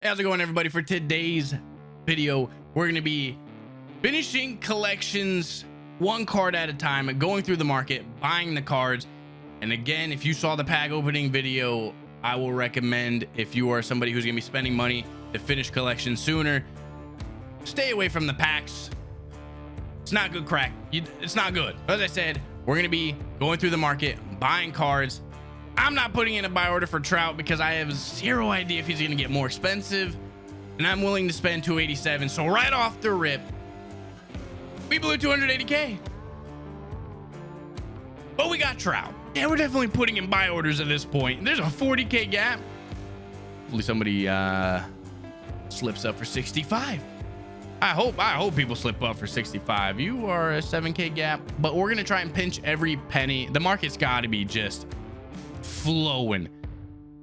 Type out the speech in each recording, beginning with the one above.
How's it going, everybody? For today's video, we're going to be finishing collections one card at a time, going through the market, buying the cards. And again, if you saw the pack opening video, I will recommend, if you are somebody who's going to be spending money to finish collections sooner, stay away from the packs. It's not good crack. It's not good. As I said, we're going to be going through the market, buying cards. I'm not putting in a buy order for Trout because I have zero idea if he's going to get more expensive, and I'm willing to spend 287. So right off the rip, we blew 280K, but we got Trout. Yeah, we're definitely putting in buy orders at this point. There's a 40K gap. Hopefully somebody slips up for 65. I hope people slip up for 65. You are a 7K gap, but we're gonna try and pinch every penny. The market's got to be just flowing.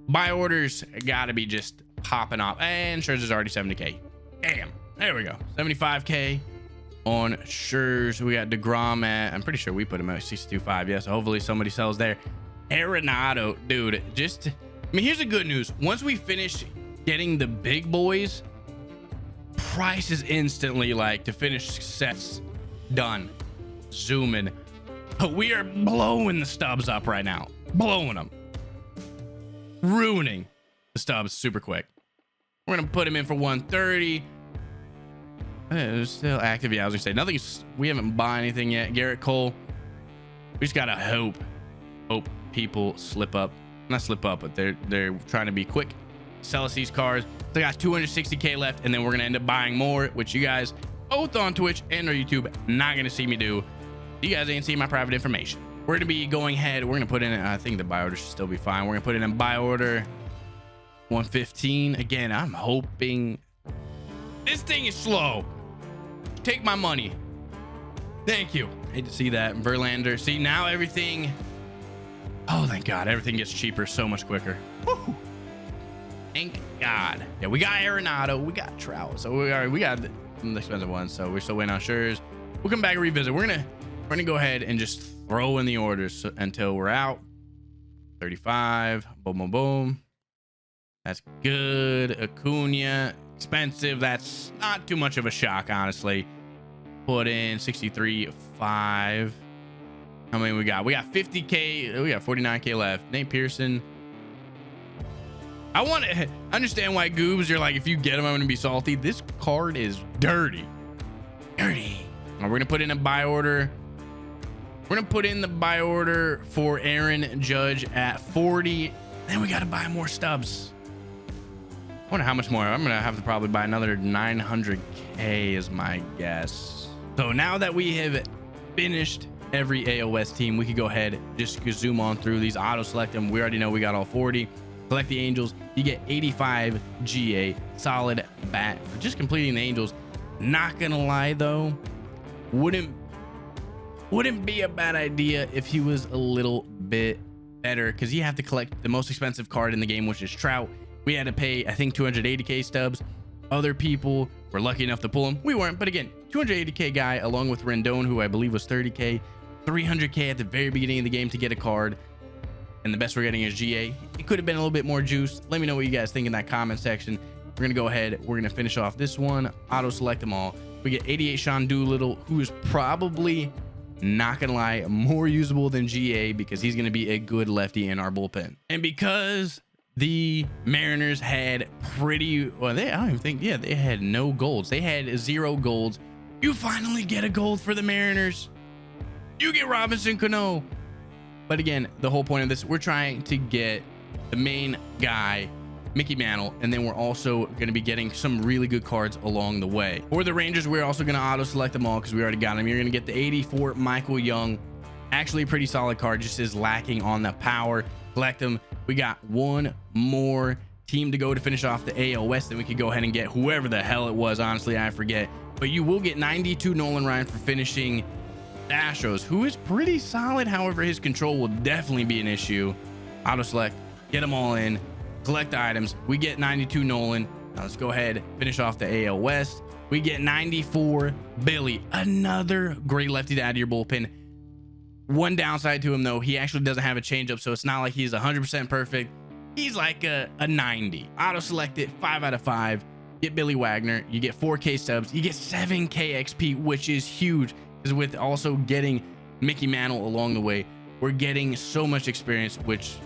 Buy orders got to be just popping off. And Scherzer's already 70K. Damn. There we go. 75K on Scherzer. We got DeGrom at, I'm pretty sure we put him at 62.5. Yes. Hopefully somebody sells there. Arenado, dude. Just, I mean, here's the good news. Once we finish getting the big boys, price is instantly like to finish sets done. Zoom in. But we are blowing the stubs up right now. Blowing them. Ruining the stubs super quick. We're gonna put him in for 130. It's still active. Yeah, I was gonna say nothing's, we haven't bought anything yet. Garrett Cole, we just gotta hope people slip up. Not slip up, but they're trying to be quick, sell us these cards. They got 260K left, and then we're gonna end up buying more, which you guys both on Twitch and our YouTube not gonna see me do. You guys ain't seeing my private information. We're gonna be going ahead. We're gonna put in, I think the buy order should still be fine. We're gonna put in a buy order 115. Again, I'm hoping this thing is slow. Take my money. Thank you. Hate to see that. Verlander. See, now everything, oh thank God, everything gets cheaper so much quicker. Woo. Thank God. Yeah, we got Arenado, we got Trout, so we got some expensive ones. So we're still waiting on Scherzer. We'll come back and revisit. We're gonna go ahead and just throw in the orders until we're out. 35. Boom, boom, boom. That's good. Acuna, expensive. That's not too much of a shock, honestly. Put in 63.5. How many we got? We got 50K. We got 49K left. Nate Pearson. I want to understand why Goobs, you're like, if you get him, I'm going to be salty. This card is dirty. Dirty. We're going to put in a buy order. We're gonna put in the buy order for Aaron Judge at 40. Then we gotta buy more stubs. I wonder how much more. I'm gonna have to probably buy another 900K is my guess. So now that we have finished every AOS team, we could go ahead, just zoom on through these, auto select them. We already know we got all 40. Select the Angels. You get 85 GA, solid bat for just completing the Angels. Not gonna lie though, wouldn't be a bad idea if he was a little bit better, because you have to collect the most expensive card in the game, which is Trout. We had to pay, I think, 280K stubs. Other people were lucky enough to pull him. We weren't, but again, 280K guy along with Rendon, who I believe was 30K, 300K at the very beginning of the game to get a card, and the best we're getting is GA. It could have been a little bit more juice. Let me know what you guys think in that comment section. We're gonna go ahead, we're gonna finish off this one, auto select them all. We get 88 Sean Doolittle, who is probably, not gonna lie, more usable than GA, because he's gonna be a good lefty in our bullpen. And because the Mariners had pretty, well, I don't even think, yeah, they had no golds. They had 0 golds. You finally get a gold for the Mariners. You get Robinson Cano. But again, the whole point of this, we're trying to get the main guy, Mickey Mantle, and then we're also going to be getting some really good cards along the way. For the Rangers, we're also going to auto select them all because we already got them. You're going to get the 84 Michael Young, actually a pretty solid card, just is lacking on the power. Select them. We got one more team to go to finish off the AL West. Then we could go ahead and get whoever the hell it was. Honestly, I forget. But you will get 92 Nolan Ryan for finishing the Astros, who is pretty solid. However, his control will definitely be an issue. Auto select, get them all in. Collect the items. We get 92 Nolan. Now let's go ahead, finish off the AL West. We get 94 Billy, another great lefty to add to your bullpen. One downside to him though, he actually doesn't have a changeup, so it's not like he's 100% perfect. he's like a 90. Auto select it, 5 out of 5. Get Billy Wagner, you get 4K subs, you get 7K XP, which is huge, because with also getting Mickey Mantle along the way, we're getting so much experience, which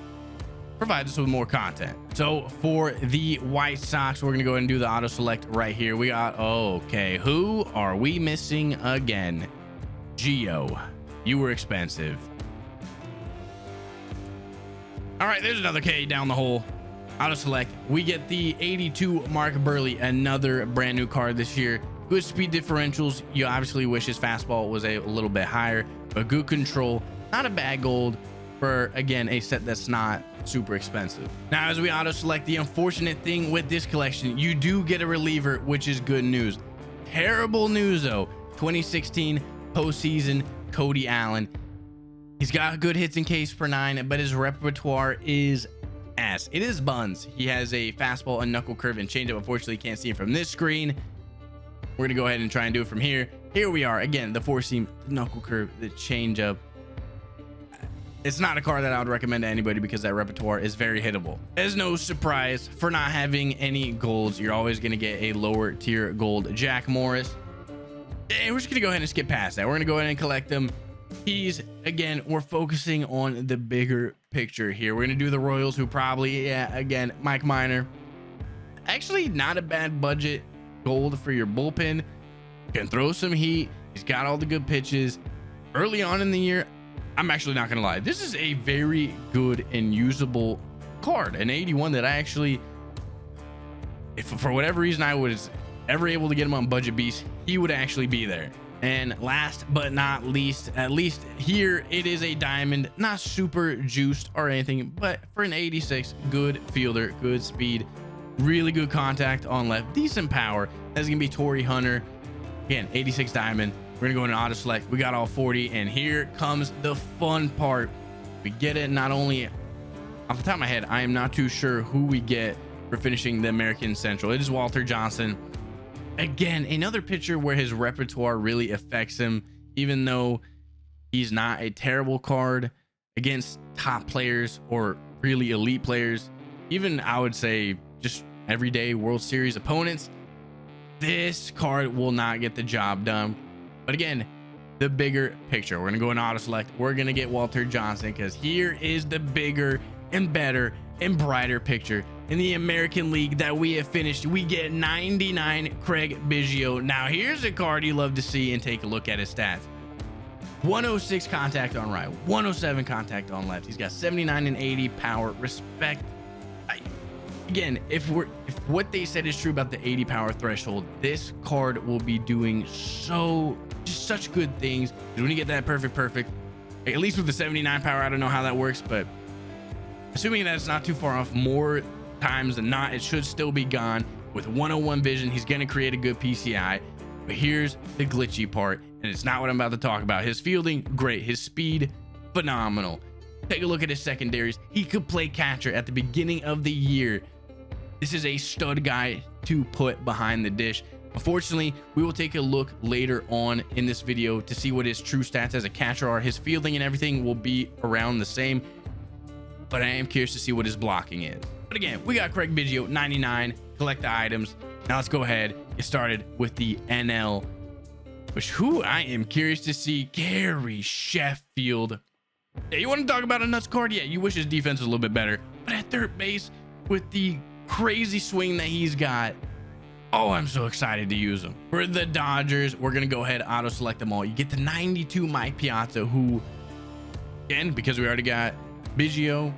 provides us with more content. So for the White Sox, we're gonna go ahead and do the auto select right here. We got, okay, who are we missing again? Gio, you were expensive. All right, there's another K down the hole. Auto select, we get the 82 Mark Burley, another brand new card this year. Good speed differentials. You obviously wish his fastball was a little bit higher, but good control. Not a bad gold for, again, a set that's not super expensive. Now, as we auto select, the unfortunate thing with this collection, you do get a reliever, which is good news. Terrible news though, 2016 postseason Cody Allen. He's got good hits in case per 9, but his repertoire is ass. It is buns. He has a fastball, a knuckle curve, and changeup. Unfortunately, you can't see it from this screen. We're gonna go ahead and try and do it from here. Here we are again, the 4-seam, knuckle curve, the changeup. It's not a card that I would recommend to anybody because that repertoire is very hittable. There's no surprise for not having any golds. You're always gonna get a lower tier gold Jack Morris. And we're just gonna go ahead and skip past that. We're gonna go ahead and collect them. He's, again, we're focusing on the bigger picture here. We're gonna do the Royals, who probably, yeah, again, Mike Minor. Actually, not a bad budget gold for your bullpen. Can throw some heat. He's got all the good pitches. Early on in the year, I'm actually not gonna lie, this is a very good and usable card, an 81 that I actually, if for whatever reason I was ever able to get him on Budget Beast, he would actually be there. And last but not least, at least here, it is a diamond, not super juiced or anything, but for an 86, good fielder, good speed, really good contact on left, decent power. That's gonna be Torrey Hunter. Again, 86 diamond. We're gonna go in auto select. We got all 40, and here comes the fun part. We get it not only off the top of my head, I am not too sure who we get for finishing the American Central. It is Walter Johnson. Again, another pitcher where his repertoire really affects him, even though he's not a terrible card against top players or really elite players. Even I would say just everyday World Series opponents, this card will not get the job done. But again, the bigger picture, we're gonna go in auto select. We're gonna get Walter Johnson because here is the bigger and better and brighter picture. In the American League that we have finished, we get 99 Craig Biggio. Now here's a card you love to see, and take a look at his stats. 106 contact on right, 107 contact on left. He's got 79 and 80 power. Respect. Again, if what they said is true about the 80 power threshold, this card will be doing just such good things. When you get that perfect, at least with the 79 power, I don't know how that works, but assuming that it's not too far off, more times than not, it should still be gone. With 101 vision, he's going to create a good PCI. But here's the glitchy part, and it's not what I'm about to talk about. His fielding, great. His speed, phenomenal. Take a look at his secondaries. He could play catcher at the beginning of the year. This is a stud guy to put behind the dish. Unfortunately, we will take a look later on in this video to see what his true stats as a catcher are. His fielding and everything will be around the same, but I am curious to see what his blocking is. But again, we got Craig Biggio, 99, collect the items. Now let's go ahead, get started with the NL, which who I am curious to see, Gary Sheffield. Yeah, you want to talk about a nuts card? Yeah, you wish his defense was a little bit better, but at third base with the crazy swing that he's got, oh, I'm so excited to use him. For the Dodgers, we're going to go ahead, auto select them all. You get the 92 Mike Piazza, who, again, because we already got Biggio,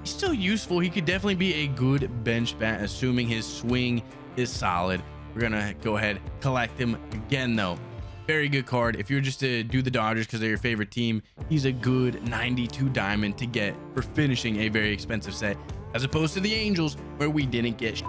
he's still useful. He could definitely be a good bench bat, assuming his swing is solid. We're going to go ahead, collect him again, though. Very good card. If you're just to do the Dodgers because they're your favorite team, he's a good 92 diamond to get for finishing a very expensive set, as opposed to the Angels where we didn't get.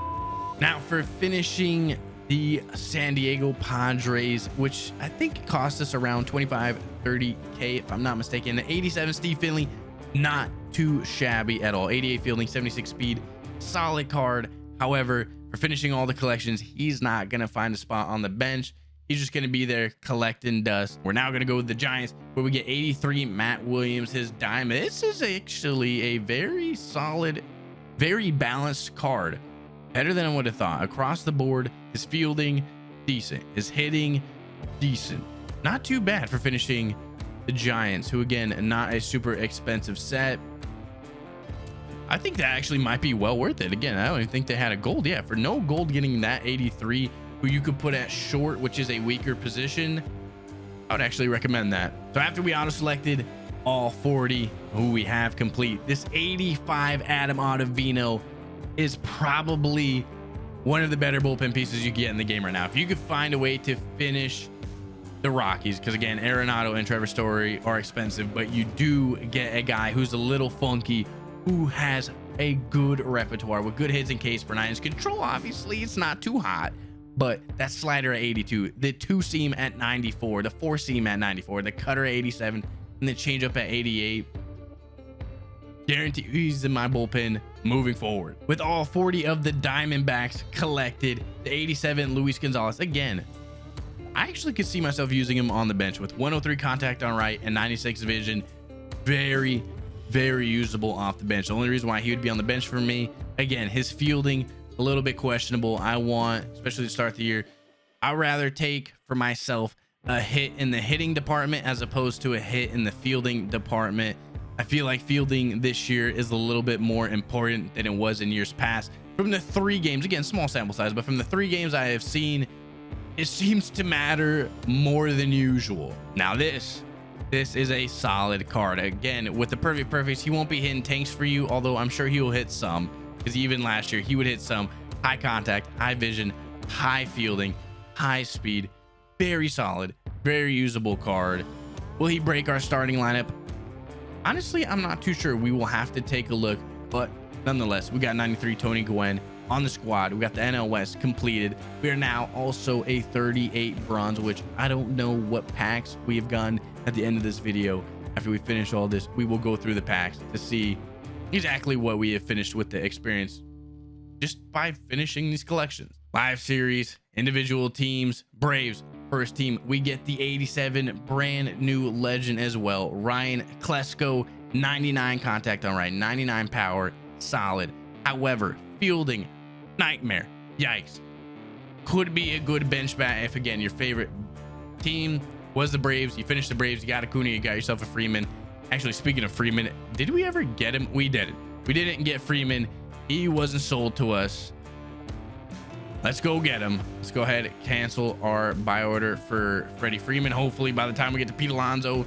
Now for finishing the San Diego Padres, which I think cost us around 25-30K if I'm not mistaken. The 87 Steve Finley, not too shabby at all. 88 fielding, 76 speed, solid card. However, for finishing all the collections, he's not gonna find a spot on the bench. He's just going to be there collecting dust. We're now going to go with the Giants, where we get 83 Matt Williams, his diamond. This is actually a very solid, very balanced card. Better than I would have thought. Across the board, his fielding, decent. His hitting, decent. Not too bad for finishing the Giants, who again, not a super expensive set. I think that actually might be well worth it. Again, I don't even think they had a gold. Yeah, for no gold, getting that 83, who you could put at short, which is a weaker position, I would actually recommend that. So after we auto selected all 40 who we have complete, this 85 Adam Ottavino is probably one of the better bullpen pieces you get in the game right now. If you could find a way to finish the Rockies, because again, Arenado and Trevor Story are expensive, but you do get a guy who's a little funky, who has a good repertoire with good hits and Ks per nine. His control, obviously, it's not too hot, but that slider at 82, the two seam at 94, the four seam at 94, the cutter at 87, and the changeup at 88. Guarantee he's in my bullpen moving forward. With all 40 of the Diamondbacks collected, the 87 Luis Gonzalez, again, I actually could see myself using him on the bench with 103 contact on right and 96 vision. Very, very usable off the bench. The only reason why he would be on the bench for me, again, his fielding, a little bit questionable. I want, especially to start the year, I'd rather take for myself a hit in the hitting department as opposed to a hit in the fielding department. I feel like fielding this year is a little bit more important than it was in years past. From the 3 games, again, small sample size, but from the 3 games I have seen, it seems to matter more than usual. Now this is a solid card. Again, with the perfects, he won't be hitting tanks for you, although I'm sure he will hit some, because even last year he would hit some. High contact, high vision, high fielding, high speed, very solid, very usable card. Will he break our starting lineup? Honestly, I'm not too sure. We will have to take a look, but nonetheless, we got 93 Tony Gwynn on the squad. We got the NL West completed. We are now also a 38 bronze, which I don't know what packs we have gotten at the end of this video. After we finish all this, we will go through the packs to see exactly what we have finished with the experience just by finishing these collections. 5 series, individual teams, Braves. First team, we get the 87 brand new legend as well, Ryan KLESKO, 99 contact on right, 99 power, solid. However, fielding, nightmare. Yikes. Could be a good bench bat if, again, your favorite team was the Braves. You finished the Braves, you got Acuna, you got yourself a Freeman. Actually, speaking of Freeman, did we ever get him? We didn't. We didn't get Freeman. He wasn't sold to us. Let's go get him. Let's go ahead and cancel our buy order for Freddie Freeman. Hopefully by the time we get to Pete Alonso,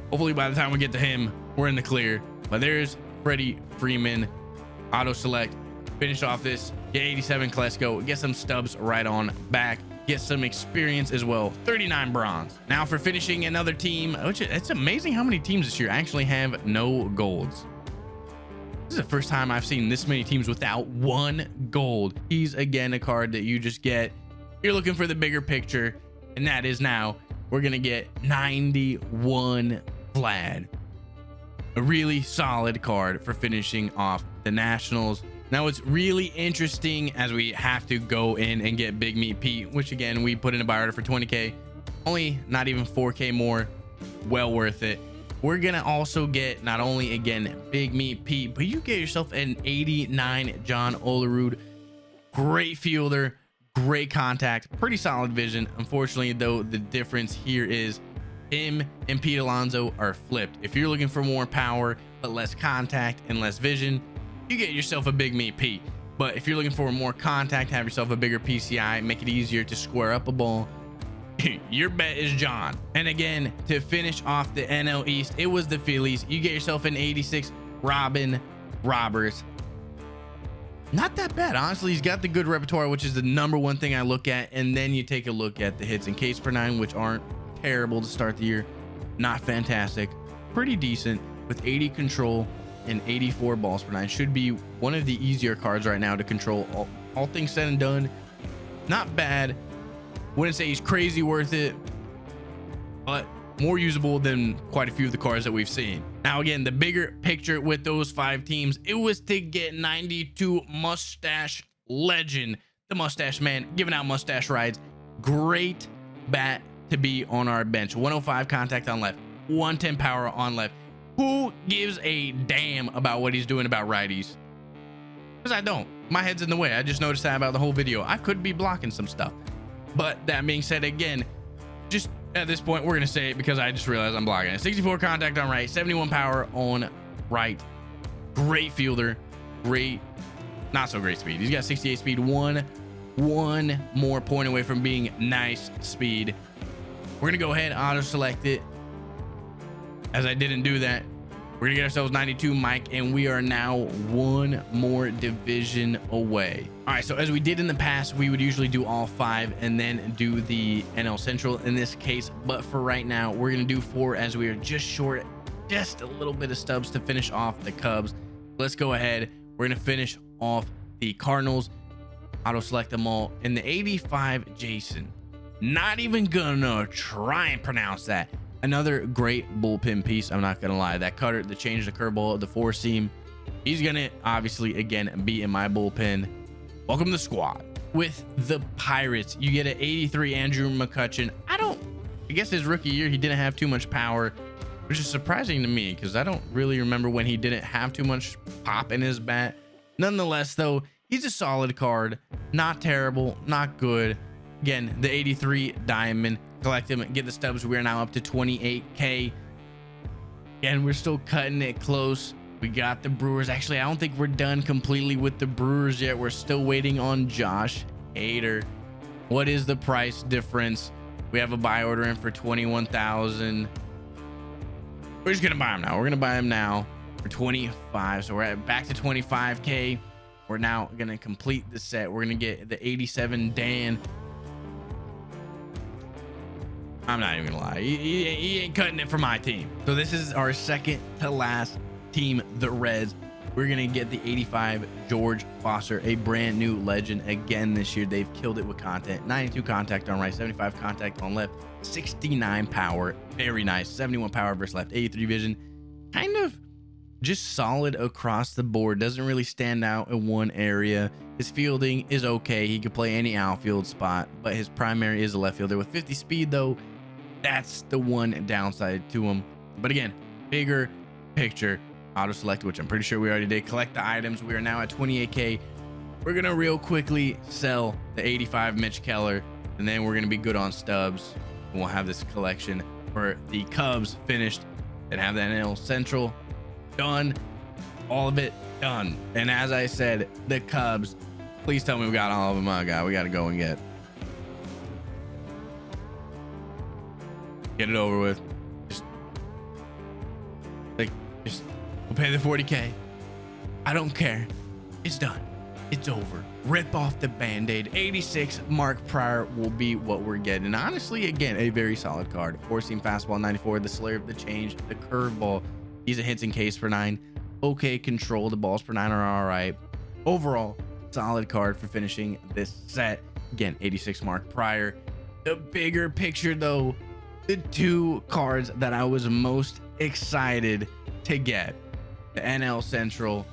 hopefully by the time we get to him, we're in the clear. But there's Freddie Freeman. Auto select. Finish off this. Get 87 KLESKO. Get some stubs right on back. Get some experience as well. 39 bronze. Now for finishing another team, which it's amazing how many teams this year actually have no golds. This is the first time I've seen this many teams without 1 gold. He's again a card that you just get. You're looking for the bigger picture, and that is now we're gonna get 91 Vlad. A really solid card for finishing off the Nationals. Now it's really interesting as we have to go in and get Big Meat Pete, which again we put in a buy order for 20k, only not even 4k more. Well worth it. We're gonna also get not only again Big Meat Pete, but you get yourself an 89 John Olerud. Great fielder, great contact, pretty solid vision. Unfortunately though, the difference here is him and Pete Alonso are flipped. If you're looking for more power but less contact and less vision, you get yourself a Big Meat Pete. But if you're looking for more contact, have yourself a bigger PCI, make it easier to square up a ball, your bet is John. And again, to finish off the NL East, it was the Phillies. You get yourself an 86 Robin Roberts. Not that bad, honestly. He's got the good repertoire, which is the #1 thing I look at. And then you take a look at the hits and Ks per nine, which aren't terrible to start the year. Not fantastic, pretty decent with 80 control and 84 balls per nine. Should be one of the easier cards right now to control. All things said and done, not bad. Wouldn't say he's crazy worth it, but more usable than quite a few of the cards that we've seen. Now again, the bigger picture with those 5 teams, it was to get 92 Mustache Legend, the Mustache Man, giving out mustache rides. Great bat to be on our bench. 105 contact on left, 110 power on left. Who gives a damn about what he's doing about righties? Because I don't. My head's in the way. I just noticed that about the whole video. I could be blocking some stuff. But that being said, again, just at this point, we're going to say it because I just realized I'm blocking it. 64 contact on right, 71 power on right. Great fielder. Great, not so great speed. He's got 68 speed. One more point away from being nice speed. We're going to go ahead and auto select it. As I didn't do that, we're gonna get ourselves 92 Mike, and we are now one more division away. All right, so as we did in the past, we would usually do all 5 and then do the NL Central in this case, but for right now, we're gonna do 4 as we are just short, just a little bit of stubs to finish off the Cubs. Let's go ahead. We're gonna finish off the Cardinals, auto select them all, and the 85 Jason. Not even gonna try and pronounce that. Another great bullpen piece. I'm not gonna lie, that cutter, the change, the curveball, the 4-seam, he's gonna obviously again be in my bullpen. Welcome to the squad. With the Pirates, you get an 83 Andrew McCutchen. I guess his rookie year he didn't have too much power, which is surprising to me because I don't really remember when he didn't have too much pop in his bat. Nonetheless though, he's a solid card. Not terrible, not good. Again, the 83 diamond. Collect him and get the stubs. We are now up to 28k, and we're still cutting it close. We got the Brewers. Actually, I don't think we're done completely with the Brewers yet. We're still waiting on Josh Hader. What is the price difference? We have a buy order in for 21,000. We're just gonna buy him now. We're gonna buy him now for 25. So we're back to 25k. We're now gonna complete the set. We're gonna get the 87 Dan. I'm not even gonna lie, he ain't cutting it for my team. So this is our second to last team, the Reds. We're gonna get the 85 George Foster, a brand new legend again this year. They've killed it with content. 92 contact on right, 75 contact on left, 69 power, very nice. 71 power versus left, 83 vision. Kind of just solid across the board. Doesn't really stand out in one area. His fielding is okay. He could play any outfield spot, but his primary is a left fielder. With 50 speed though, that's the one downside to him. But again, bigger picture, auto select, which I'm pretty sure we already did. Collect the items. We are now at 28k. We're gonna real quickly sell the 85 Mitch Keller, and then we're gonna be good on stubs, and we'll have this collection for the Cubs finished and have that NL Central done. All of it done. And as I said, the Cubs, please tell me we got all of them. Oh god, we got to go and get it over with. Just we'll pay the 40k. I don't care. It's done. It's over. Rip off the band-aid. 86 Mark Pryor will be what we're getting. And honestly, again, a very solid card. 4-seam fastball 94, the slayer of the change, the curveball. He's a hits in case for 9. Okay control. The balls per 9 are all right. Overall, solid card for finishing this set. Again, 86 Mark Pryor. The bigger picture though, the 2 cards that I was most excited to get, the NL Central.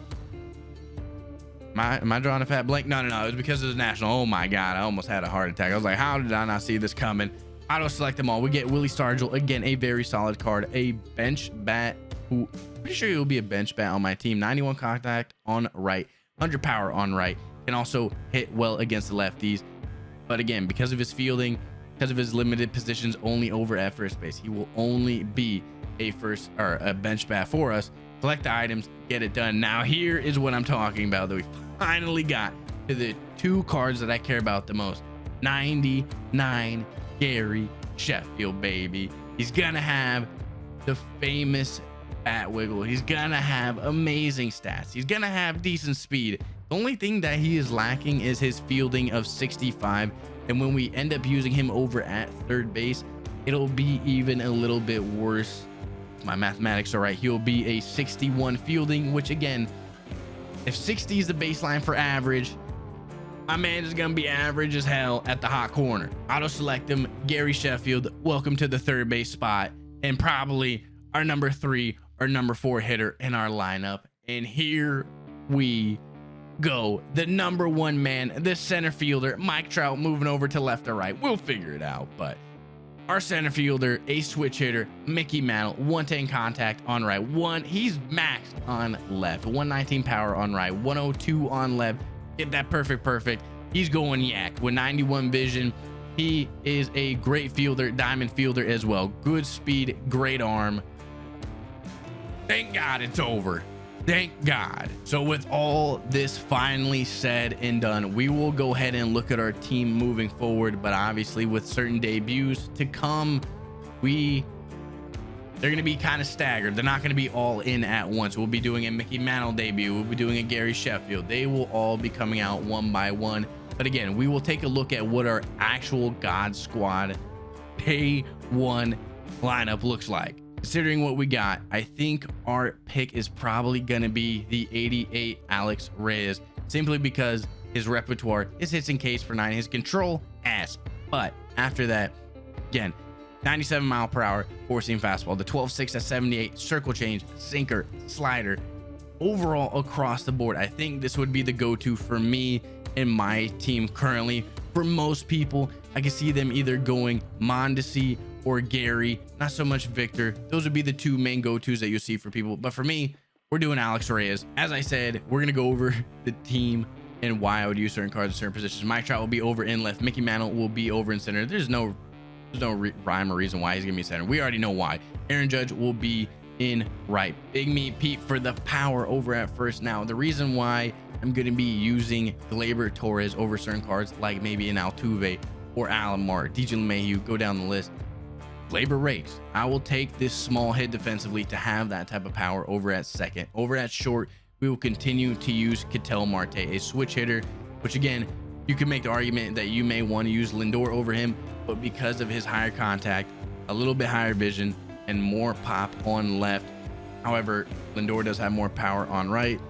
Am I drawing a fat blank? No, it was because of the National. Oh my god, I almost had a heart attack. I was like, how did I not see this coming? Auto select them all. We get Willie Stargell, again, a very solid card, a bench bat, who pretty sure he'll be a bench bat on my team. 91 contact on right, 100 power on right, can also hit well against the lefties. But again, because of his fielding, because of his limited positions only over at first base, he will only be a bench bat for us. Collect the items, get it done. Now here is what I'm talking about, that we finally got to the 2 cards that I care about the most. 99 Gary Sheffield, baby. He's gonna have the famous bat wiggle. He's gonna have amazing stats. He's gonna have decent speed. The only thing that he is lacking is his fielding of 65. And when we end up using him over at third base, it'll be even a little bit worse. If my mathematics are right, he'll be a 61 fielding, which again, if 60 is the baseline for average, my man is gonna be average as hell at the hot corner. Auto select him, Gary Sheffield. Welcome to the third base spot, and probably our number 3 or number 4 hitter in our lineup. And here we go. The number 1 man, the center fielder, Mike Trout, moving over to left or right. We'll figure it out, but Our center fielder, a switch hitter, Mickey Mantle, 110 contact on right. He's maxed on left. 119 power on right. 102 on left. Get that perfect. He's going yak with 91 vision. He is a great fielder, diamond fielder as well. Good speed, great arm. Thank God it's over. Thank God. So with all this finally said and done, we will go ahead and look at our team moving forward. But obviously with certain debuts to come, they're going to be kind of staggered. They're not going to be all in at once. We'll be doing a Mickey Mantle debut. We'll be doing a Gary Sheffield. They will all be coming out one by one. But again, we will take a look at what our actual God Squad Day 1 lineup looks like. Considering what we got, I think our pick is probably going to be the 88 Alex Reyes, simply because his repertoire, his hits in case per 9, his control ass. But after that, again, 97 mile per hour, 4-seam fastball, the 12-6 at 78, circle change, sinker, slider. Overall, across the board, I think this would be the go-to for me and my team currently. For most people, I can see them either going Mondesi or Gary, not so much Victor. Those would be the two main go-tos that you see for people. But for me, we're doing Alex Reyes. As I said, we're gonna go over the team and why I would use certain cards in certain positions. Mike Trout will be over in left. Mickey Mantle will be over in center. There's no rhyme or reason why he's gonna be center. We already know why. Aaron Judge will be in right. Big Meat Pete for the power over at first. Now, the reason why I'm gonna be using Gleyber Torres over certain cards, like maybe an Altuve or Alomar, DJ LeMahieu, go down the list. Gleyber rakes. I will take this small hit defensively to have that type of power over at second. Over at short, we will continue to use Ketel Marte, a switch hitter, which again, you can make the argument that you may want to use Lindor over him, but because of his higher contact, a little bit higher vision, and more pop on left. However, Lindor does have more power on right.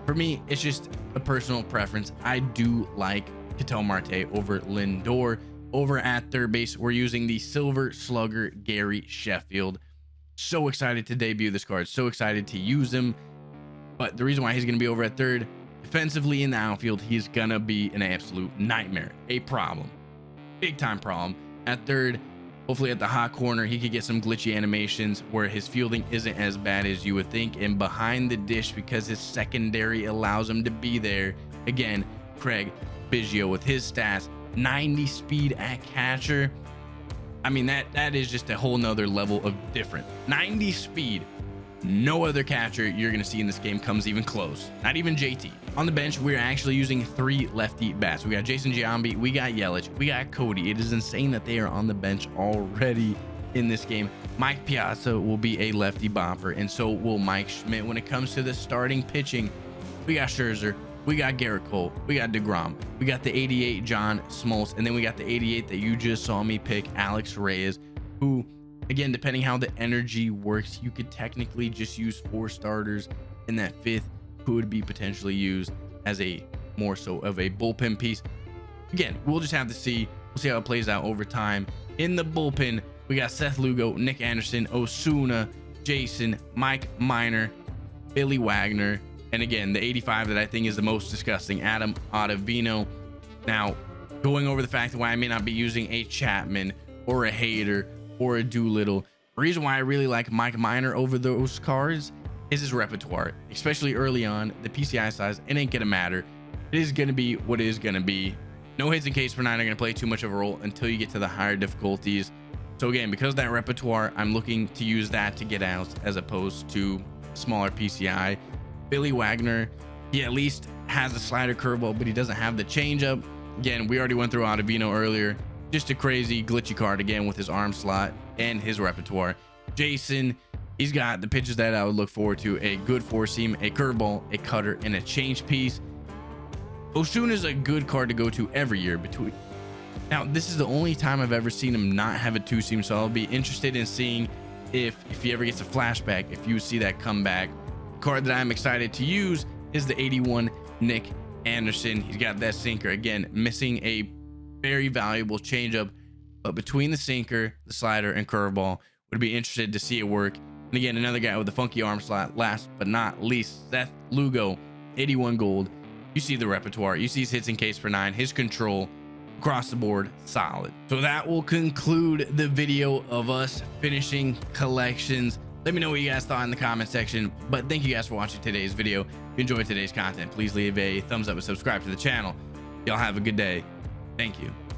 For me, it's just a personal preference. I do like Ketel Marte over Lindor. Over at third base, we're using the Silver Slugger Gary Sheffield. So excited to debut this card. So excited to use him. But the reason why he's going to be over at third, defensively in the outfield, he's going to be an absolute nightmare. A problem. Big time problem. At third, hopefully at the hot corner, he could get some glitchy animations where his fielding isn't as bad as you would think. And behind the dish, because his secondary allows him to be there. Again, Craig Biggio with his stats. 90 speed at catcher. I mean, that is just a whole nother level of different. 90 speed. No other catcher you're going to see in this game comes even close. Not even JT. On the bench, we're actually using 3 lefty bats. We got Jason Giambi, we got Yelich, we got Cody. It is insane that they are on the bench already in this game. Mike Piazza will be a lefty bopper, and so will Mike Schmidt. When it comes to the starting pitching, we got Scherzer, we got Garrett Cole, we got DeGrom, we got the 88 John Smoltz, and then we got the 88 that you just saw me pick, Alex Reyes, who, again, depending how the energy works, you could technically just use 4 starters, and that 5th could be potentially used as a more so of a bullpen piece. Again, we'll just have to see. We'll see how it plays out over time. In the bullpen, we got Seth Lugo, Nick Anderson, Osuna, Jason, Mike Minor, Billy Wagner, and again, the 85 that I think is the most disgusting, Adam Ottavino. Now, going over the fact why I may not be using a Chapman or a Hader or a Doolittle. The reason why I really like Mike Minor over those cards is his repertoire, especially early on. The PCI size, it ain't gonna matter. It is gonna be what it is gonna be. No hits in case for 9 are gonna play too much of a role until you get to the higher difficulties. So again, because of that repertoire, I'm looking to use that to get out as opposed to smaller PCI. Billy Wagner, he at least has a slider curveball, but he doesn't have the changeup. Again, we already went through Ottavino earlier. Just a crazy glitchy card again with his arm slot and his repertoire. Jason, he's got the pitches that I would look forward to: a good 4-seam, a curveball, a cutter, and a change piece. Osuna is a good card to go to every year between. Now, this is the only time I've ever seen him not have a 2-seam, so I'll be interested in seeing if he ever gets a flashback, if you see that come back. The card that I'm excited to use is the 81 Nick Anderson. He's got that sinker. Again, missing a very valuable changeup, but between the sinker, the slider, and curveball, would be interested to see it work. And again, another guy with a funky arm slot. Last but not least, Seth Lugo, 81 gold. You see the repertoire. You see his hits in case for 9, his control. across the board solid. So that will conclude the video of us finishing collections. Let me know what you guys thought in the comment section, but thank you guys for watching today's video. If you enjoyed today's content, please leave a thumbs up and subscribe to the channel. Y'all have a good day. Thank you.